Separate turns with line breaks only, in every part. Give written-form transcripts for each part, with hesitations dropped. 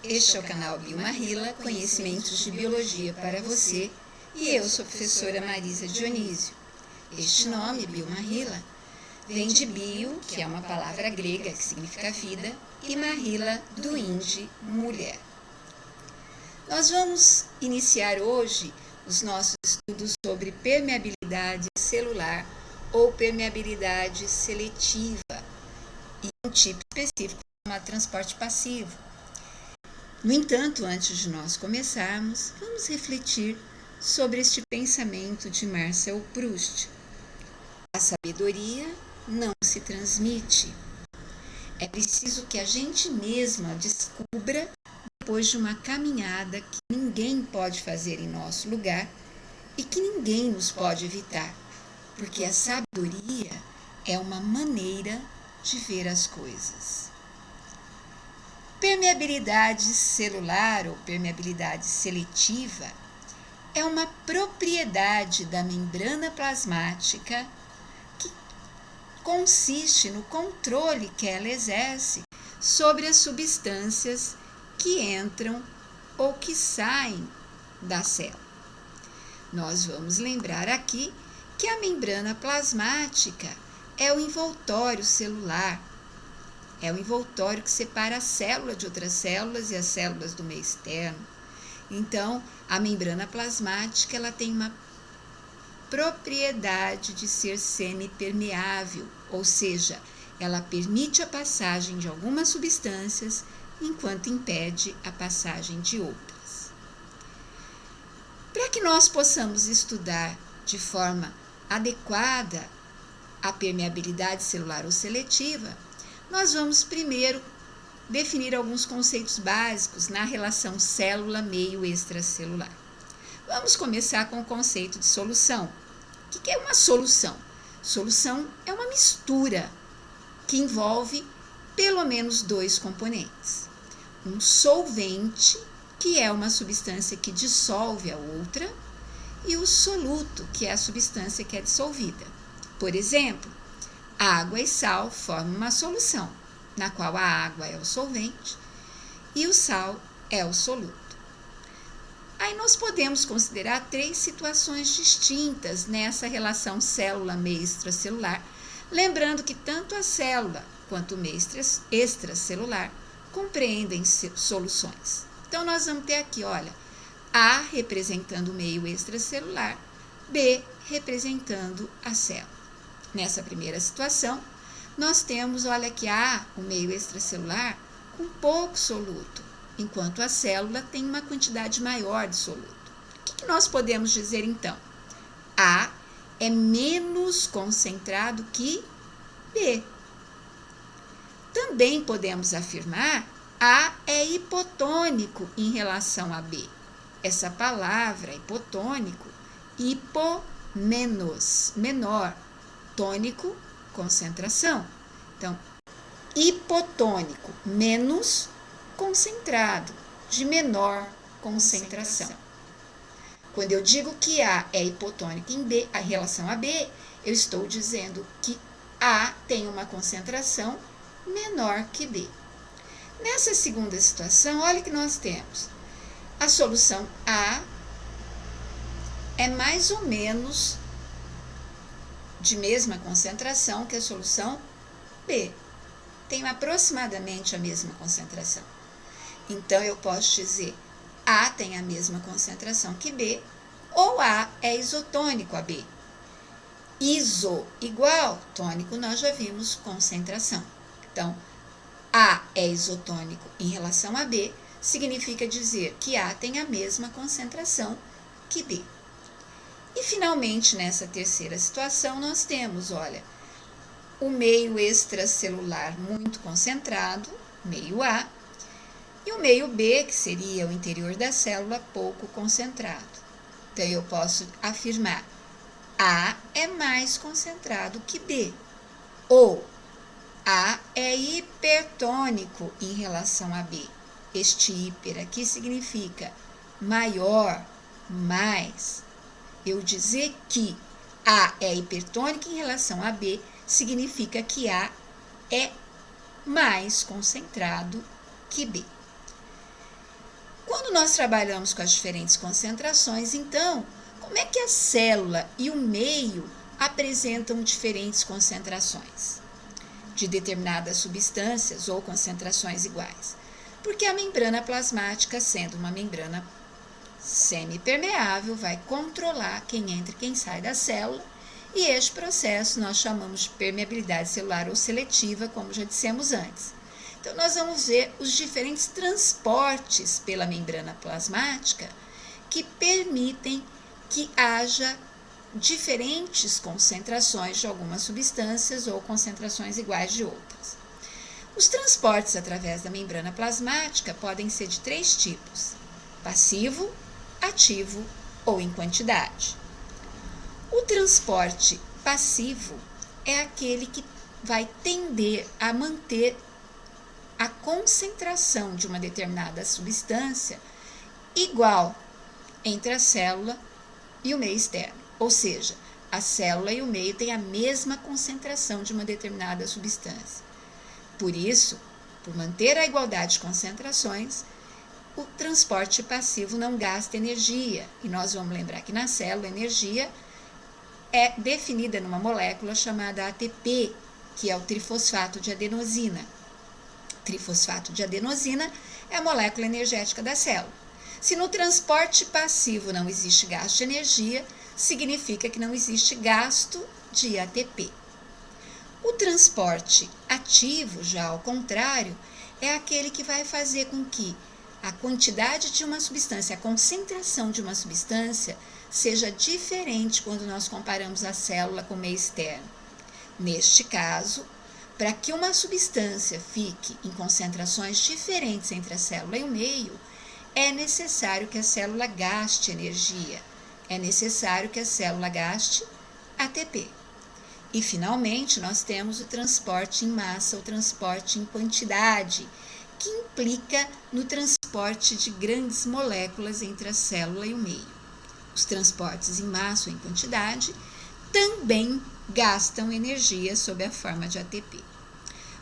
Este é o canal Biomarrila, conhecimentos de biologia para você, e eu sou a professora Marisa Dionísio. Este nome, Biomarrila, vem de bio, que é uma palavra grega que significa vida, e marrila, do hindi, mulher. Nós vamos iniciar hoje os nossos estudos sobre permeabilidade celular ou permeabilidade seletiva, e um tipo específico chamado transporte passivo. No entanto, antes de nós começarmos, vamos refletir sobre este pensamento de Marcel Proust. A sabedoria não se transmite. É preciso que a gente mesma descubra depois de uma caminhada que ninguém pode fazer em nosso lugar e que ninguém nos pode evitar, porque a sabedoria é uma maneira de ver as coisas. Permeabilidade celular ou permeabilidade seletiva é uma propriedade da membrana plasmática que consiste no controle que ela exerce sobre as substâncias que entram ou que saem da célula. Nós vamos lembrar aqui que a membrana plasmática é o envoltório celular. É o envoltório que separa a célula de outras células e as células do meio externo. Então, a membrana plasmática ela tem uma propriedade de ser semipermeável, ou seja, ela permite a passagem de algumas substâncias enquanto impede a passagem de outras. Para que nós possamos estudar de forma adequada a permeabilidade celular ou seletiva, nós vamos primeiro definir alguns conceitos básicos na relação célula-meio extracelular. Vamos começar com o conceito de solução. O que é uma solução? Solução é uma mistura que envolve pelo menos dois componentes. Um solvente, que é uma substância que dissolve a outra, e o soluto, que é a substância que é dissolvida. Por exemplo, água e sal formam uma solução, na qual a água é o solvente e o sal é o soluto. Aí nós podemos considerar três situações distintas nessa relação célula-meio extracelular, lembrando que tanto a célula quanto o meio extracelular compreendem soluções. Então nós vamos ter aqui, olha, A representando o meio extracelular, B representando a célula. Nessa primeira situação, nós temos, olha aqui, o meio extracelular com pouco soluto, enquanto a célula tem uma quantidade maior de soluto. O que nós podemos dizer então? A é menos concentrado que B. Também podemos afirmar A é hipotônico em relação a B. Essa palavra, hipotônico, hipo menos, menor, tônico, concentração. Então, hipotônico, menos concentrado, de menor concentração. Quando eu digo que A é hipotônico em B, em relação a B, eu estou dizendo que A tem uma concentração menor que B. Nessa segunda situação, olha o que nós temos. A solução A é mais ou menos de mesma concentração que a solução B. Tem aproximadamente a mesma concentração. Então, eu posso dizer A tem a mesma concentração que B, ou A é isotônico a B. Iso igual, tônico nós já vimos concentração. Então, A é isotônico em relação a B, significa dizer que A tem a mesma concentração que B. E, finalmente, nessa terceira situação, nós temos, olha, o meio extracelular muito concentrado, meio A, e o meio B, que seria o interior da célula, pouco concentrado. Então, eu posso afirmar A é mais concentrado que B, ou A é hipertônico em relação a B. Este hiper aqui significa maior, mais. Eu dizer que A é hipertônico em relação a B significa que A é mais concentrado que B. Quando nós trabalhamos com as diferentes concentrações, então, como é que a célula e o meio apresentam diferentes concentrações de determinadas substâncias ou concentrações iguais? Porque a membrana plasmática, sendo uma membrana semipermeável, vai controlar quem entra e quem sai da célula, e este processo nós chamamos de permeabilidade celular ou seletiva, como já dissemos antes. Então, nós vamos ver os diferentes transportes pela membrana plasmática que permitem que haja diferentes concentrações de algumas substâncias ou concentrações iguais de outras. Os transportes através da membrana plasmática podem ser de 3 tipos: passivo, ativo ou em quantidade. O transporte passivo é aquele que vai tender a manter a concentração de uma determinada substância igual entre a célula e o meio externo. Ou seja, a célula e o meio têm a mesma concentração de uma determinada substância. Por isso, por manter a igualdade de concentrações, o transporte passivo não gasta energia. E nós vamos lembrar que na célula a energia é definida numa molécula chamada ATP, que é o trifosfato de adenosina. Trifosfato de adenosina é a molécula energética da célula. Se no transporte passivo não existe gasto de energia, significa que não existe gasto de ATP. O transporte ativo, já ao contrário, é aquele que vai fazer com que a quantidade de uma substância, a concentração de uma substância, seja diferente quando nós comparamos a célula com o meio externo. Neste caso, para que uma substância fique em concentrações diferentes entre a célula e o meio, é necessário que a célula gaste energia, é necessário que a célula gaste ATP. E, finalmente, nós temos o transporte em massa, o transporte em quantidade, que implica no transporte de grandes moléculas entre a célula e o meio. Os transportes em massa ou em quantidade também gastam energia sob a forma de ATP.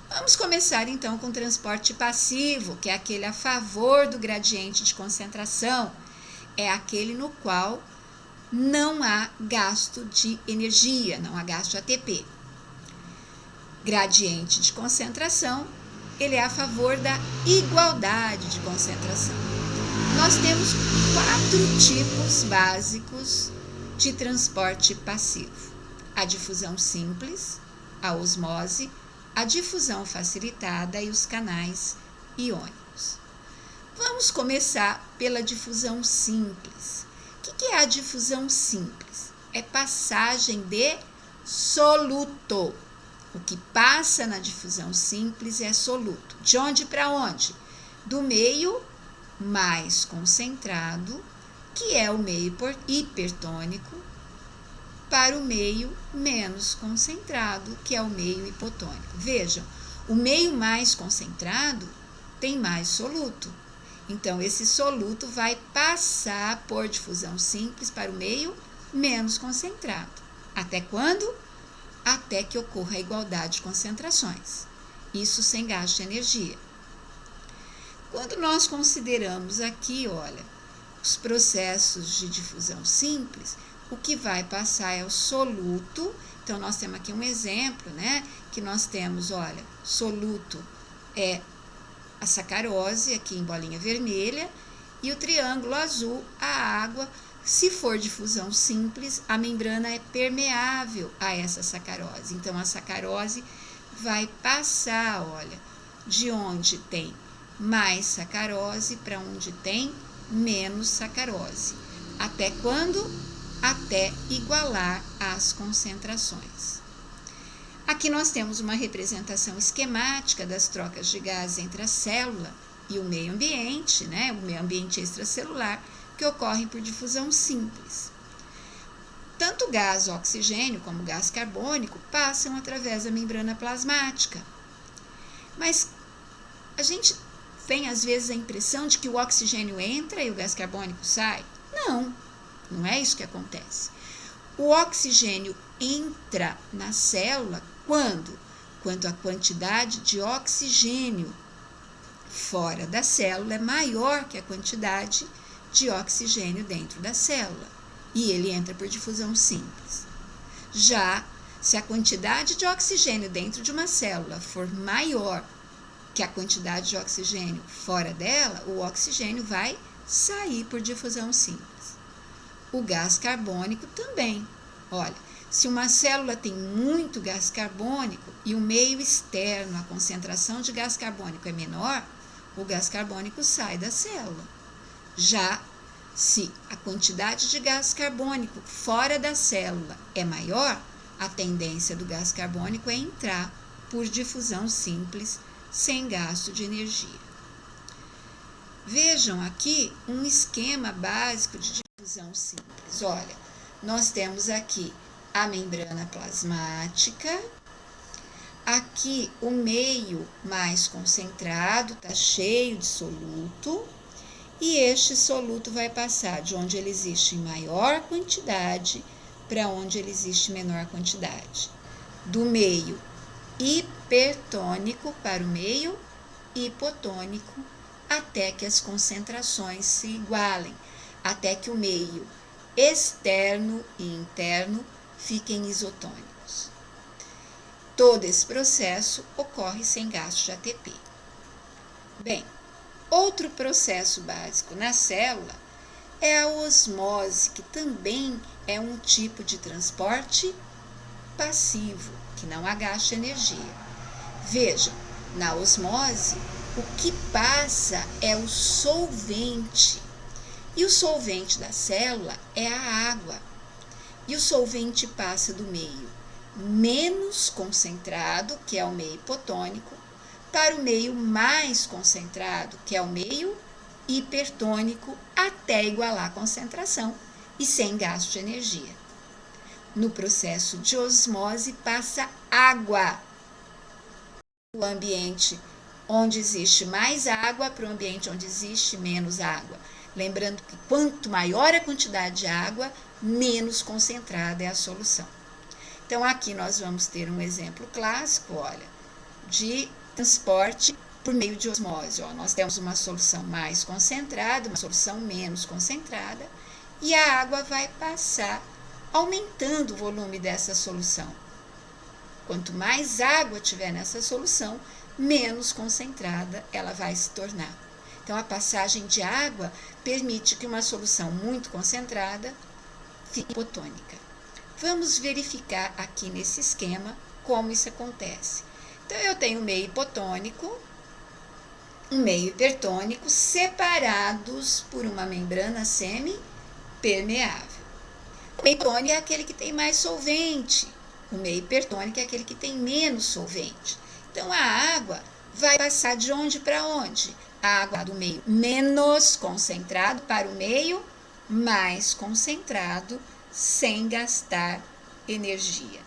Vamos começar então com o transporte passivo, que é aquele a favor do gradiente de concentração, é aquele no qual não há gasto de energia, não há gasto de ATP. Gradiente de concentração, ele é a favor da igualdade de concentração. Nós temos 4 tipos básicos de transporte passivo: a difusão simples, a osmose, a difusão facilitada e os canais iônicos. Vamos começar pela difusão simples. O que é a difusão simples? É passagem de soluto. O que passa na difusão simples é soluto. De onde para onde? Do meio mais concentrado, que é o meio hipertônico, para o meio menos concentrado, que é o meio hipotônico. Vejam, o meio mais concentrado tem mais soluto. Então, esse soluto vai passar por difusão simples para o meio menos concentrado. Até quando? Até que ocorra a igualdade de concentrações. Isso sem gasto de energia. Quando nós consideramos aqui, olha, os processos de difusão simples, o que vai passar é o soluto. Então, nós temos aqui um exemplo, né? Que nós temos, olha, soluto é a sacarose, aqui em bolinha vermelha, e o triângulo azul, a água. Se for difusão simples, a membrana é permeável a essa sacarose. Então, a sacarose vai passar, olha, de onde tem mais sacarose para onde tem menos sacarose. Até quando? Até igualar as concentrações. Aqui nós temos uma representação esquemática das trocas de gases entre a célula e o meio ambiente, né? O meio ambiente extracelular, que ocorrem por difusão simples. Tanto o gás oxigênio como o gás carbônico passam através da membrana plasmática. Mas a gente tem às vezes a impressão de que o oxigênio entra e o gás carbônico sai. Não, não é isso que acontece. O oxigênio entra na célula quando a quantidade de oxigênio fora da célula é maior que a quantidade de oxigênio dentro da célula, e ele entra por difusão simples. Já se a quantidade de oxigênio dentro de uma célula for maior que a quantidade de oxigênio fora dela, o oxigênio vai sair por difusão simples. O gás carbônico também. Olha, se uma célula tem muito gás carbônico e o meio externo, a concentração de gás carbônico é menor, o gás carbônico sai da célula. Já se a quantidade de gás carbônico fora da célula é maior, a tendência do gás carbônico é entrar por difusão simples, sem gasto de energia. Vejam aqui um esquema básico de difusão simples. Olha, nós temos aqui a membrana plasmática, aqui o meio mais concentrado, está cheio de soluto, e este soluto vai passar de onde ele existe em maior quantidade para onde ele existe em menor quantidade. Do meio hipertônico para o meio hipotônico, até que as concentrações se igualem, até que o meio externo e interno fiquem isotônicos. Todo esse processo ocorre sem gasto de ATP. Bem, outro processo básico na célula é a osmose, que também é um tipo de transporte passivo, que não agasta energia. Vejam, na osmose, o que passa é o solvente, e o solvente da célula é a água. E o solvente passa do meio menos concentrado, que é o meio hipotônico, para o meio mais concentrado, que é o meio hipertônico, até igualar a concentração e sem gasto de energia. No processo de osmose passa água do ambiente onde existe mais água para o ambiente onde existe menos água. Lembrando que quanto maior a quantidade de água, menos concentrada é a solução. Então, aqui nós vamos ter um exemplo clássico, olha, de transporte por meio de osmose. Ó, nós temos uma solução mais concentrada, uma solução menos concentrada, e a água vai passar aumentando o volume dessa solução. Quanto mais água tiver nessa solução, menos concentrada ela vai se tornar. Então, a passagem de água permite que uma solução muito concentrada fique hipotônica. Vamos verificar aqui nesse esquema como isso acontece. Então, eu tenho um meio hipotônico, um meio hipertônico, separados por uma membrana semipermeável. O meio hipotônico é aquele que tem mais solvente, o meio hipertônico é aquele que tem menos solvente. Então, a água vai passar de onde para onde? A água do meio menos concentrado para o meio mais concentrado, sem gastar energia.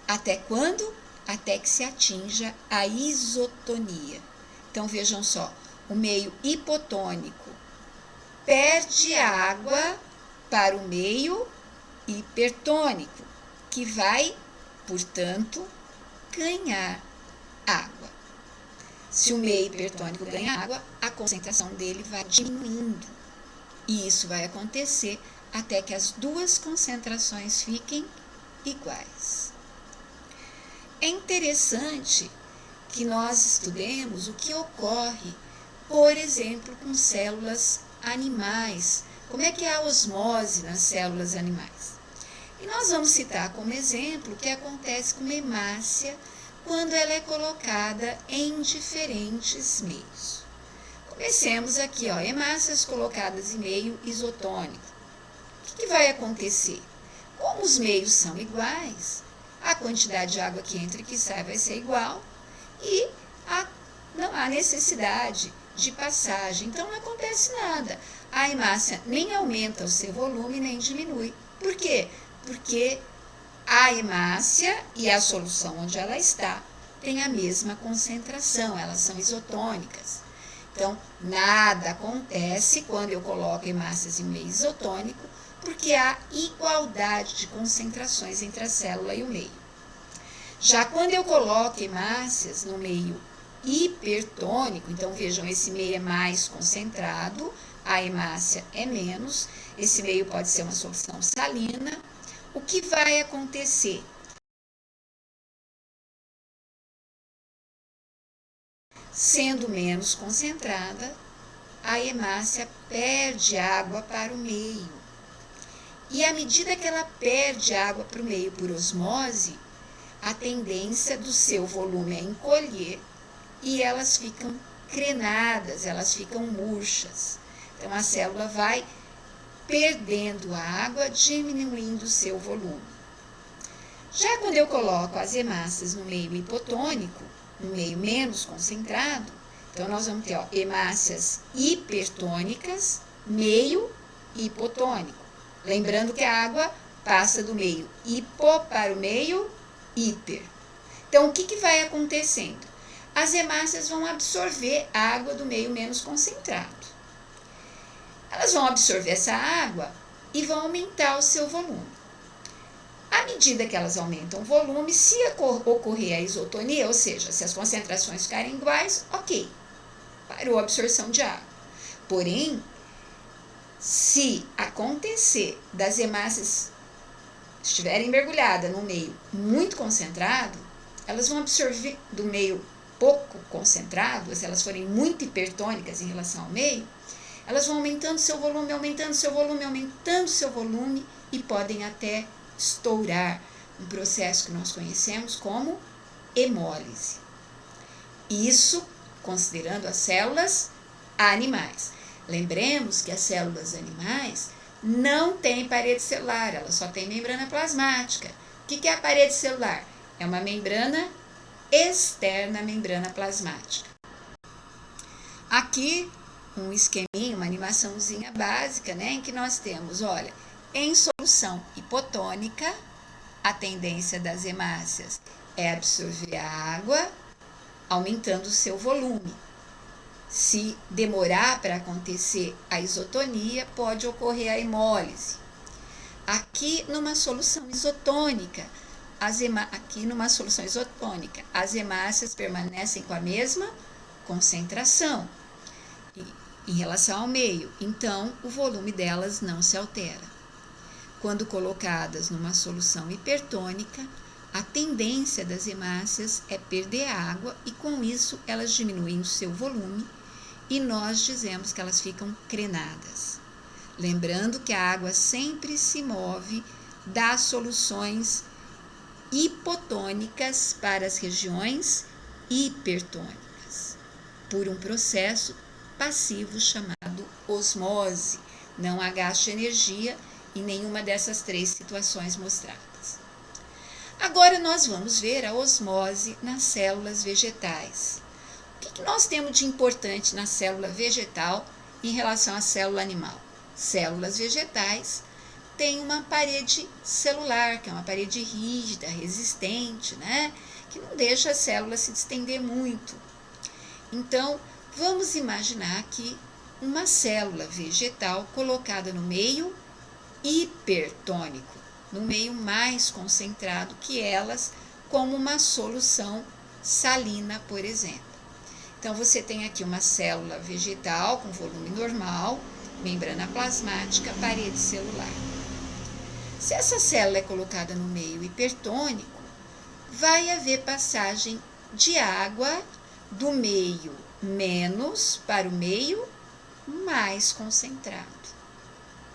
Até quando? Até que se atinja a isotonia. Então, vejam só, o meio hipotônico perde água para o meio hipertônico, que vai, portanto, ganhar água. Se o meio hipertônico ganha água, a concentração dele vai diminuindo. E isso vai acontecer até que as duas concentrações fiquem iguais. É interessante que nós estudemos o que ocorre, por exemplo, com células animais. Como é que é a osmose nas células animais? E nós vamos citar como exemplo o que acontece com uma hemácia quando ela é colocada em diferentes meios. Comecemos aqui, ó, hemácias colocadas em meio isotônico. O que vai acontecer? Como os meios são iguais, a quantidade de água que entra e que sai vai ser igual e não há necessidade de passagem. Então, não acontece nada. A hemácia nem aumenta o seu volume, nem diminui. Por quê? Porque a hemácia e a solução onde ela está têm a mesma concentração, elas são isotônicas. Então, nada acontece quando eu coloco hemácias em meio isotônico, porque há igualdade de concentrações entre a célula e o meio. Já quando eu coloco hemácias no meio hipertônico, então vejam, esse meio é mais concentrado, a hemácia é menos, esse meio pode ser uma solução salina. O que vai acontecer? Sendo menos concentrada, a hemácia perde água para o meio. E à medida que ela perde água para o meio por osmose, a tendência do seu volume é encolher e elas ficam crenadas, elas ficam murchas. Então a célula vai perdendo a água, diminuindo o seu volume. Já quando eu coloco as hemácias no meio hipotônico, no meio menos concentrado, então nós vamos ter hemácias hipertônicas, meio hipotônico. Lembrando que a água passa do meio hipo para o meio hiper. Então, o que vai acontecendo? As hemácias vão absorver a água do meio menos concentrado. Elas vão absorver essa água e vão aumentar o seu volume. À medida que elas aumentam o volume, se ocorrer a isotonia, ou seja, se as concentrações ficarem iguais, ok, parou a absorção de água. Porém, se acontecer das hemácias estiverem mergulhadas no meio muito concentrado, elas vão absorver do meio pouco concentrado, se elas forem muito hipertônicas em relação ao meio, elas vão aumentando seu volume, aumentando seu volume, aumentando seu volume e podem até estourar, um processo que nós conhecemos como hemólise. Isso considerando as células animais. Lembremos que as células animais não têm parede celular, elas só têm membrana plasmática. O que é a parede celular? É uma membrana externa à membrana plasmática. Aqui, um esqueminha, uma animaçãozinha básica, né, em que nós temos, olha, em solução hipotônica, a tendência das hemácias é absorver a água, aumentando o seu volume. Se demorar para acontecer a isotonia, pode ocorrer a hemólise. Aqui numa solução isotônica, as hemácias permanecem com a mesma concentração em relação ao meio, então o volume delas não se altera. Quando colocadas numa solução hipertônica, a tendência das hemácias é perder água e com isso elas diminuem o seu volume e nós dizemos que elas ficam crenadas. Lembrando que a água sempre se move das soluções hipotônicas para as regiões hipertônicas, por um processo passivo chamado osmose. Não há gasto de energia em nenhuma dessas três situações mostradas. Agora nós vamos ver a osmose nas células vegetais. O que nós temos de importante na célula vegetal em relação à célula animal? Células vegetais têm uma parede celular, que é uma parede rígida, resistente, né? Que não deixa a célula se distender muito. Então, vamos imaginar aqui uma célula vegetal colocada no meio hipertônico, no meio mais concentrado que elas, como uma solução salina, por exemplo. Então, você tem aqui uma célula vegetal com volume normal, membrana plasmática, parede celular. Se essa célula é colocada no meio hipertônico, vai haver passagem de água do meio menos para o meio mais concentrado.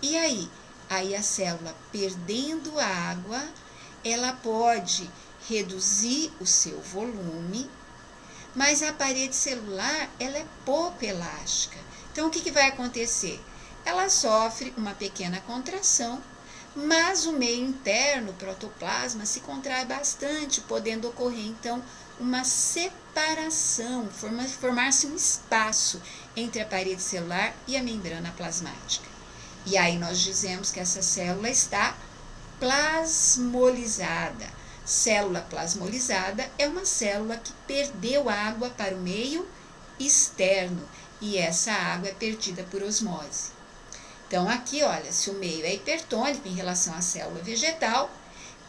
E aí? Aí a célula, perdendo água, ela pode reduzir o seu volume, mas a parede celular ela é pouco elástica. Então, o que vai acontecer? Ela sofre uma pequena contração, mas o meio interno, o protoplasma, se contrai bastante, podendo ocorrer, então, uma separação, formar-se um espaço entre a parede celular e a membrana plasmática. E aí nós dizemos que essa célula está plasmolizada. Célula plasmolizada é uma célula que perdeu água para o meio externo e essa água é perdida por osmose. Então aqui, olha, se o meio é hipertônico em relação à célula vegetal,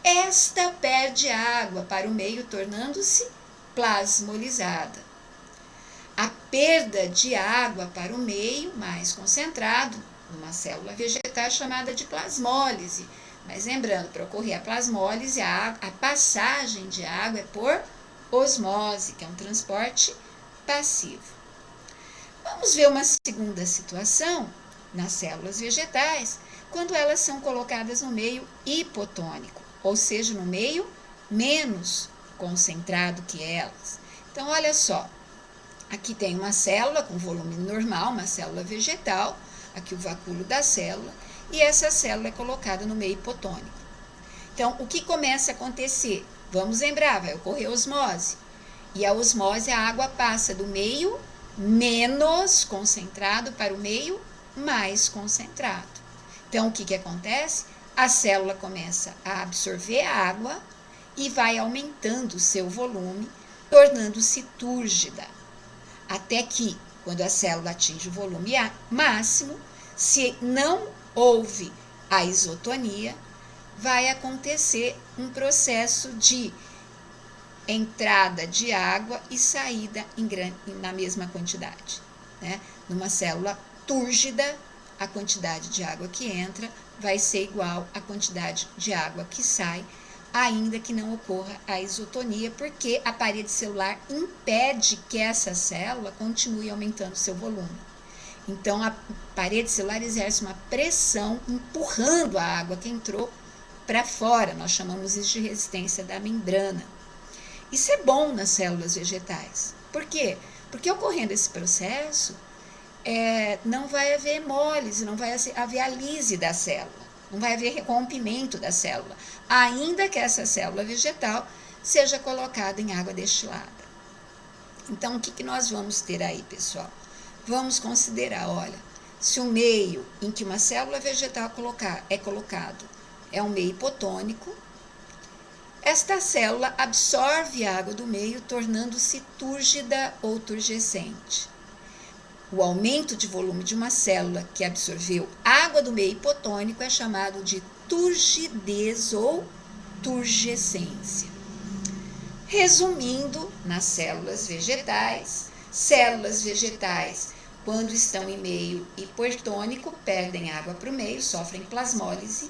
esta perde água para o meio, tornando-se plasmolizada. a perda de água para o meio mais concentrado, numa célula vegetal chamada de plasmólise. Mas lembrando, para ocorrer a plasmólise, a passagem de água é por osmose, que é um transporte passivo. Vamos ver uma segunda situação nas células vegetais, quando elas são colocadas no meio hipotônico, ou seja, no meio menos concentrado que elas. Então, olha só, aqui tem uma célula com volume normal, uma célula vegetal, aqui o vacúolo da célula, e essa célula é colocada no meio hipotônico. Então, o que começa a acontecer? Vamos lembrar, vai ocorrer osmose. E a osmose, a água passa do meio menos concentrado para o meio mais concentrado. Então, o que acontece? A célula começa a absorver a água e vai aumentando o seu volume, tornando-se túrgida. Até que, quando a célula atinge o volume máximo, se não houve a isotonia, vai acontecer um processo de entrada de água e saída na mesma quantidade. Né? Numa célula túrgida, a quantidade de água que entra vai ser igual à quantidade de água que sai, ainda que não ocorra a isotonia, porque a parede celular impede que essa célula continue aumentando seu volume. Então, a parede celular exerce uma pressão empurrando a água que entrou para fora. Nós chamamos isso de resistência da membrana. Isso é bom nas células vegetais. Por quê? Porque ocorrendo esse processo, não vai haver hemólise, não vai haver a lise da célula, não vai haver rompimento da célula, ainda que essa célula vegetal seja colocada em água destilada. Então, o que nós vamos ter aí, pessoal? Vamos considerar, olha, se o meio em que uma célula vegetal é colocado é um meio hipotônico, esta célula absorve a água do meio, tornando-se túrgida ou turgescente. O aumento de volume de uma célula que absorveu água do meio hipotônico é chamado de turgidez ou turgescência. Resumindo, nas células vegetais, quando estão em meio hipotônico, perdem água para o meio, sofrem plasmólise,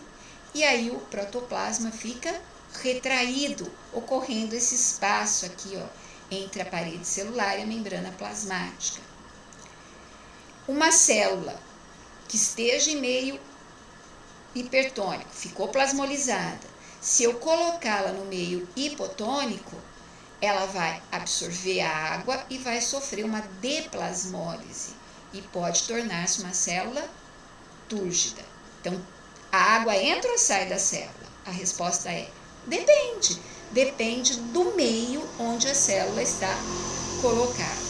e aí o protoplasma fica retraído, ocorrendo esse espaço aqui, ó, entre a parede celular e a membrana plasmática. Uma célula que esteja em meio hipertônico, ficou plasmolizada, se eu colocá-la no meio hipotônico, ela vai absorver a água e vai sofrer uma deplasmólise e pode tornar-se uma célula túrgida. Então, a água entra ou sai da célula? A resposta é: depende do meio onde a célula está colocada.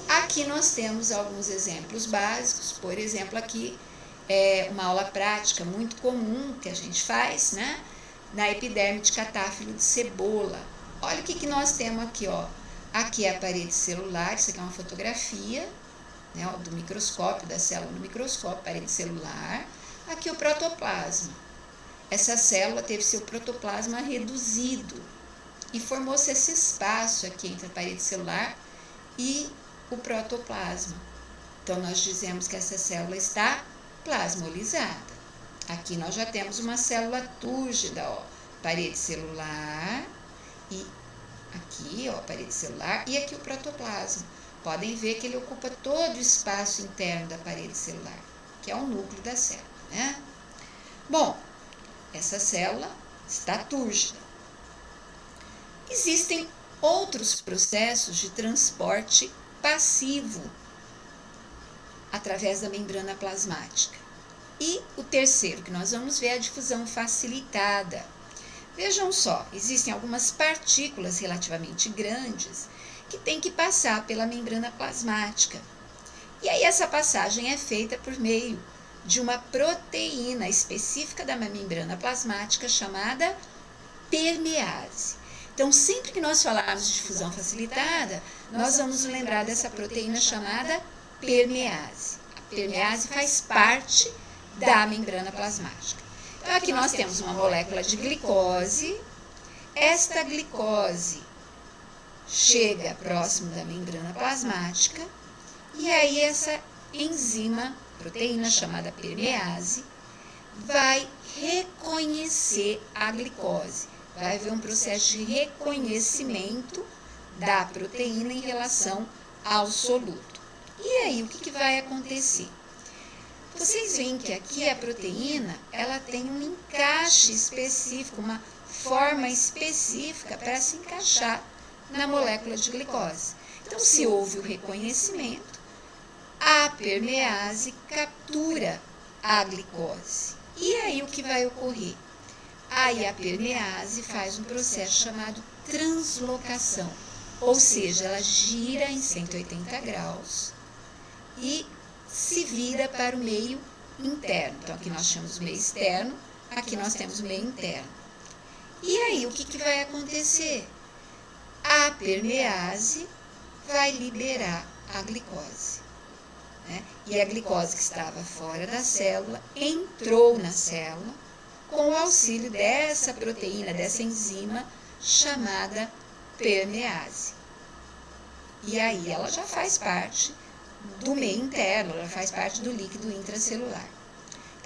Aqui nós temos alguns exemplos básicos, por exemplo, aqui é uma aula prática muito comum que a gente faz, né? Na epiderme de catáfilo de cebola. Olha o que nós temos aqui, ó. Aqui é a parede celular, isso aqui é uma fotografia, né, ó, do microscópio, da célula no microscópio, parede celular. Aqui o protoplasma. Essa célula teve seu protoplasma reduzido e formou-se esse espaço aqui entre a parede celular e o protoplasma. Então, nós dizemos que essa célula está plasmolizada. Aqui nós já temos uma célula túrgida, ó, parede celular, e aqui, ó, parede celular, e aqui o protoplasma. Podem ver que ele ocupa todo o espaço interno da parede celular, que é o núcleo da célula, né? Bom, essa célula está túrgida. Existem outros processos de transporte passivo através da membrana plasmática. E o terceiro que nós vamos ver é a difusão facilitada. Vejam só, existem algumas partículas relativamente grandes que têm que passar pela membrana plasmática. E aí essa passagem é feita por meio de uma proteína específica da membrana plasmática chamada permease. Então, sempre que nós falarmos de difusão facilitada, nós vamos lembrar dessa proteína chamada permease. A permease faz parte da membrana plasmática. Então, aqui nós temos uma molécula de glicose. Esta glicose chega próximo da membrana plasmática e aí essa enzima, proteína chamada permease, vai reconhecer a glicose. Vai haver um processo de reconhecimento da proteína em relação ao soluto. E aí, o que vai acontecer? Vocês veem que aqui a proteína, ela tem um encaixe específico, uma forma específica para se encaixar na molécula de glicose. Então, se houve o reconhecimento, a permease captura a glicose. E aí, o que vai ocorrer? Aí a permease faz um processo chamado translocação, ou seja, ela gira em 180 graus e se vira para o meio interno. Então, aqui nós temos o meio externo, aqui nós temos o meio interno. E aí, o que vai acontecer? A permease vai liberar a glicose, né? E a glicose que estava fora da célula entrou na célula com o auxílio dessa proteína, dessa enzima chamada permease. E aí ela já faz parte do meio interno, ela faz parte do líquido intracelular.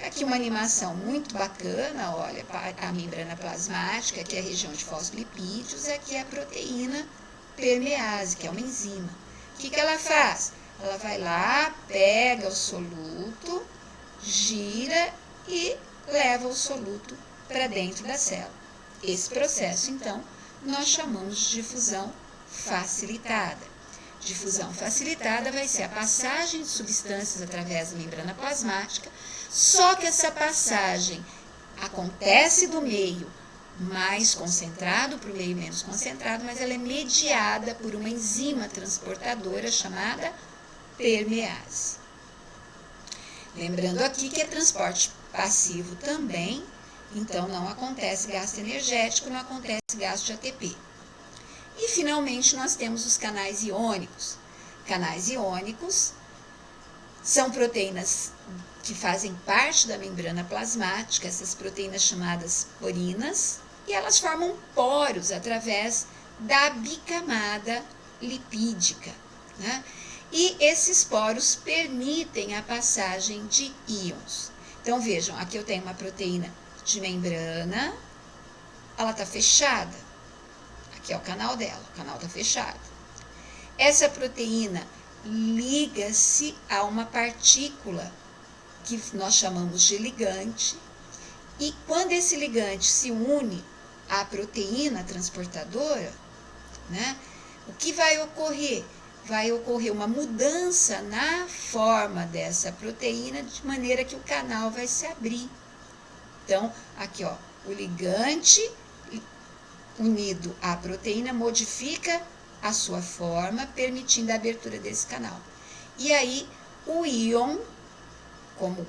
Aqui uma animação muito bacana, olha, a membrana plasmática, aqui é a região de fosfolipídios, aqui é a proteína permease, que é uma enzima. O que ela faz? Ela vai lá, pega o soluto, gira e leva o soluto para dentro da célula. Esse processo, então, nós chamamos de difusão facilitada. Difusão facilitada vai ser a passagem de substâncias através da membrana plasmática, só que essa passagem acontece do meio mais concentrado para o meio menos concentrado, mas ela é mediada por uma enzima transportadora chamada permease. Lembrando aqui que é transporte passivo também, então não acontece gasto energético, não acontece gasto de ATP. E finalmente nós temos os canais iônicos. Canais iônicos são proteínas que fazem parte da membrana plasmática, essas proteínas chamadas porinas, e elas formam poros através da bicamada lipídica, né? E esses poros permitem a passagem de íons. Então vejam, aqui eu tenho uma proteína de membrana, ela está fechada. Aqui é o canal dela, o canal está fechado. Essa proteína liga-se a uma partícula que nós chamamos de ligante, e quando esse ligante se une à proteína transportadora, né, o que vai ocorrer? Vai ocorrer uma mudança na forma dessa proteína, de maneira que o canal vai se abrir. Então, aqui ó, o ligante unido à proteína modifica a sua forma, permitindo a abertura desse canal. E aí, o íon, como o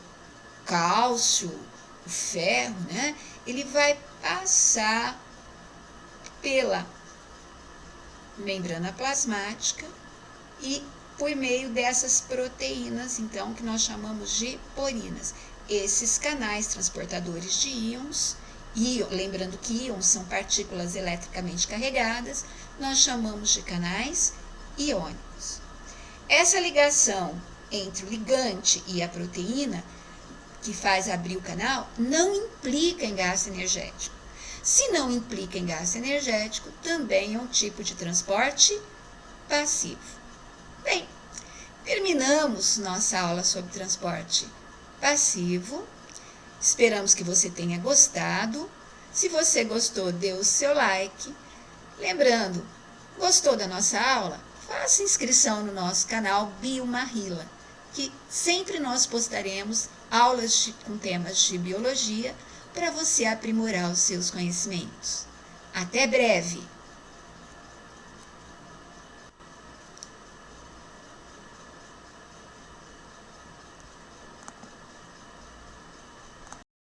cálcio, o ferro, né, ele vai passar pela membrana plasmática e por meio dessas proteínas, então, que nós chamamos de porinas. Esses canais transportadores de íons, lembrando que íons são partículas eletricamente carregadas, nós chamamos de canais iônicos. Essa ligação entre o ligante e a proteína, que faz abrir o canal, não implica em gasto energético. Se não implica em gasto energético, também é um tipo de transporte passivo. Bem, terminamos nossa aula sobre transporte passivo. Esperamos que você tenha gostado. Se você gostou, dê o seu like. Lembrando, gostou da nossa aula? Faça inscrição no nosso canal Biomarrila, que sempre nós postaremos aulas com temas de biologia para você aprimorar os seus conhecimentos. Até breve!